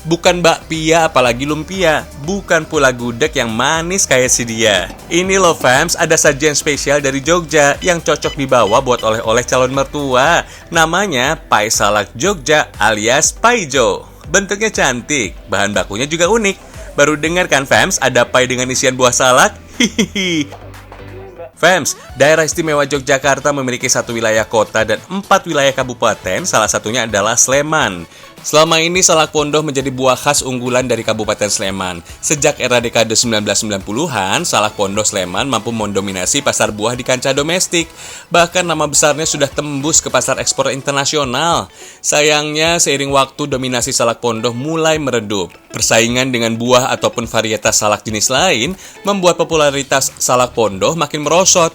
Bukan bakpia apalagi lumpia, bukan pula gudeg yang manis kayak si dia. Ini loh fams, ada sajian spesial dari Jogja yang cocok dibawa buat oleh-oleh calon mertua. Namanya pai salak Jogja alias paijo. Bentuknya cantik, bahan bakunya juga unik. Baru dengar kan fams, ada pai dengan isian buah salak? Hihihi. Fams, daerah istimewa Yogyakarta memiliki 1 wilayah kota dan 4 wilayah kabupaten, salah satunya adalah Sleman. Selama ini salak pondoh menjadi buah khas unggulan dari Kabupaten Sleman. Sejak era dekade 1990-an, salak pondoh Sleman mampu mendominasi pasar buah di kancah domestik. Bahkan nama besarnya sudah tembus ke pasar ekspor internasional. Sayangnya, seiring waktu dominasi salak pondoh mulai meredup. Persaingan dengan buah ataupun varietas salak jenis lain membuat popularitas salak pondoh makin merosot.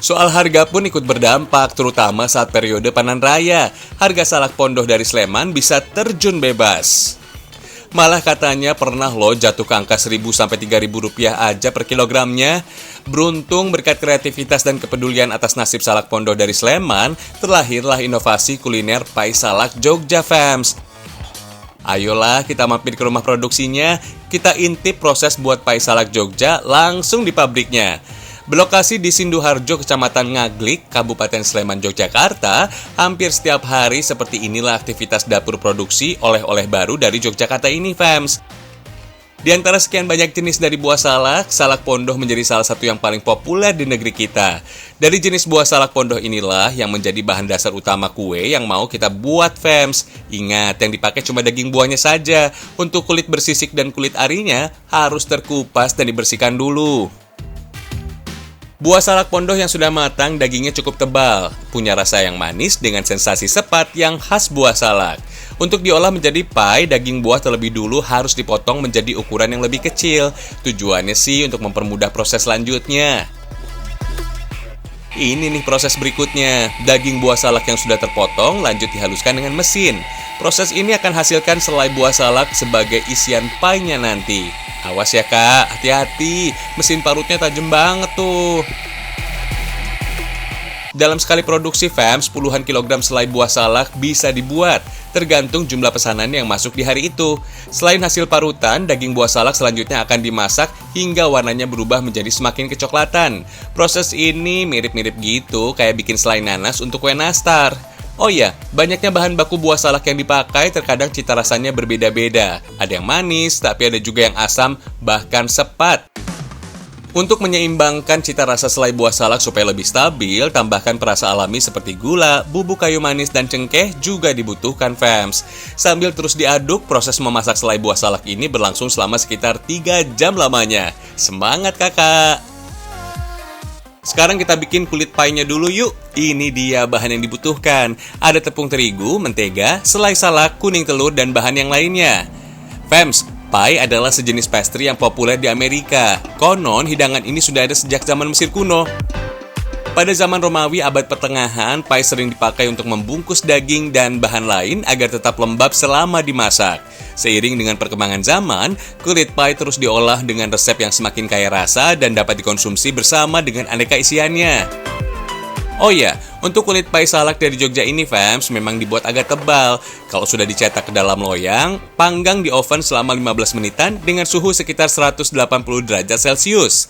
Soal harga pun ikut berdampak, terutama saat periode panen raya. Harga salak pondoh dari Sleman bisa terjun bebas. Malah katanya pernah loh jatuh ke angka 1.000 sampai 3.000 rupiah aja per kilogramnya. Beruntung berkat kreativitas dan kepedulian atas nasib salak pondoh dari Sleman, terlahirlah inovasi kuliner pai salak Jogja fams. Ayolah kita mampir ke rumah produksinya, kita intip proses buat pai salak Jogja langsung di pabriknya. Berlokasi di Sinduharjo, Kecamatan Ngaglik, Kabupaten Sleman, Yogyakarta, hampir setiap hari seperti inilah aktivitas dapur produksi oleh-oleh baru dari Yogyakarta ini, fams. Di antara sekian banyak jenis dari buah salak, salak pondoh menjadi salah satu yang paling populer di negeri kita. Dari jenis buah salak pondoh inilah yang menjadi bahan dasar utama kue yang mau kita buat, fams. Ingat, yang dipakai cuma daging buahnya saja. Untuk kulit bersisik dan kulit arinya harus terkupas dan dibersihkan dulu. Buah salak pondoh yang sudah matang, dagingnya cukup tebal, punya rasa yang manis dengan sensasi sepat yang khas buah salak. Untuk diolah menjadi pai, daging buah terlebih dulu harus dipotong menjadi ukuran yang lebih kecil. Tujuannya sih untuk mempermudah proses selanjutnya. Ini nih proses berikutnya. Daging buah salak yang sudah terpotong lanjut dihaluskan dengan mesin. Proses ini akan hasilkan selai buah salak sebagai isian painya nanti. Awas ya kak, hati-hati, mesin parutnya tajam banget tuh. Dalam sekali produksi fams, puluhan kilogram selai buah salak bisa dibuat, tergantung jumlah pesanan yang masuk di hari itu. Selain hasil parutan, daging buah salak selanjutnya akan dimasak hingga warnanya berubah menjadi semakin kecoklatan. Proses ini mirip-mirip gitu kayak bikin selai nanas untuk kue nastar. Oh iya, banyaknya bahan baku buah salak yang dipakai terkadang cita rasanya berbeda-beda. Ada yang manis, tapi ada juga yang asam, bahkan sepat. Untuk menyeimbangkan cita rasa selai buah salak supaya lebih stabil, tambahkan perasa alami seperti gula, bubuk kayu manis, dan cengkeh juga dibutuhkan fams. Sambil terus diaduk, proses memasak selai buah salak ini berlangsung selama sekitar 3 jam lamanya. Semangat kakak! Sekarang kita bikin kulit painya dulu yuk. Ini dia bahan yang dibutuhkan. Ada tepung terigu, mentega, selai salak, kuning telur, dan bahan yang lainnya. Fams, pai adalah sejenis pastry yang populer di Amerika. Konon, hidangan ini sudah ada sejak zaman Mesir kuno. Pada zaman Romawi abad pertengahan, pai sering dipakai untuk membungkus daging dan bahan lain agar tetap lembab selama dimasak. Seiring dengan perkembangan zaman, kulit pai terus diolah dengan resep yang semakin kaya rasa dan dapat dikonsumsi bersama dengan aneka isiannya. Oh ya, untuk kulit pai salak dari Jogja ini fams memang dibuat agak tebal. Kalau sudah dicetak ke dalam loyang, panggang di oven selama 15 menitan dengan suhu sekitar 180 derajat Celcius.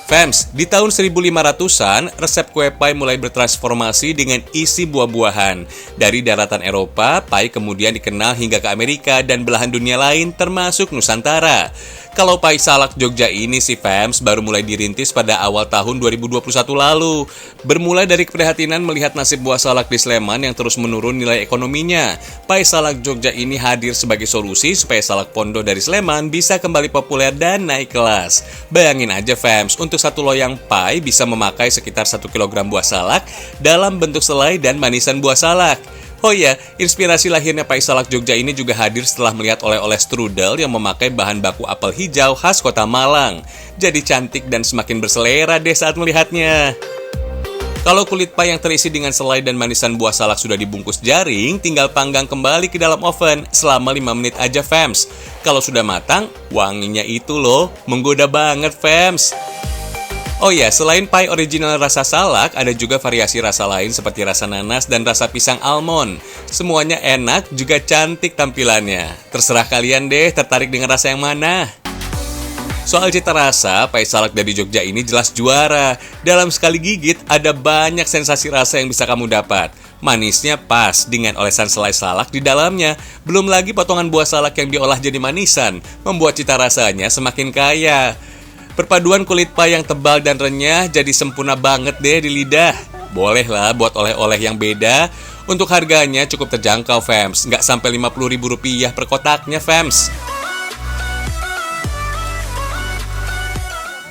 Fams, di tahun 1500-an, resep kue pai mulai bertransformasi dengan isi buah-buahan. Dari daratan Eropa, pai kemudian dikenal hingga ke Amerika dan belahan dunia lain termasuk Nusantara. Kalau pai salak Jogja ini sih fams baru mulai dirintis pada awal tahun 2021 lalu. Bermula dari keprihatinan melihat nasib buah salak di Sleman yang terus menurun nilai ekonominya. Pai salak Jogja ini hadir sebagai solusi supaya salak pondoh dari Sleman bisa kembali populer dan naik kelas. Bayangin aja fams, untuk satu loyang pai bisa memakai sekitar 1 kg buah salak dalam bentuk selai dan manisan buah salak. Oh ya, inspirasi lahirnya pai salak Jogja ini juga hadir setelah melihat oleh-oleh strudel yang memakai bahan baku apel hijau khas kota Malang. Jadi cantik dan semakin berselera deh saat melihatnya. Kalau kulit pai yang terisi dengan selai dan manisan buah salak sudah dibungkus jaring, tinggal panggang kembali ke dalam oven selama 5 menit aja fams. Kalau sudah matang, wanginya itu loh, menggoda banget fams. Oh ya, selain pie original rasa salak, ada juga variasi rasa lain seperti rasa nanas dan rasa pisang almond. Semuanya enak, juga cantik tampilannya. Terserah kalian deh, tertarik dengan rasa yang mana? Soal cita rasa, pie salak dari Jogja ini jelas juara. Dalam sekali gigit, ada banyak sensasi rasa yang bisa kamu dapat. Manisnya pas dengan olesan selai salak di dalamnya. Belum lagi potongan buah salak yang diolah jadi manisan, membuat cita rasanya semakin kaya. Perpaduan kulit pie yang tebal dan renyah jadi sempurna banget deh di lidah. Bolehlah buat oleh-oleh yang beda. Untuk harganya cukup terjangkau, fams. Nggak sampai Rp50.000 per kotaknya, fams.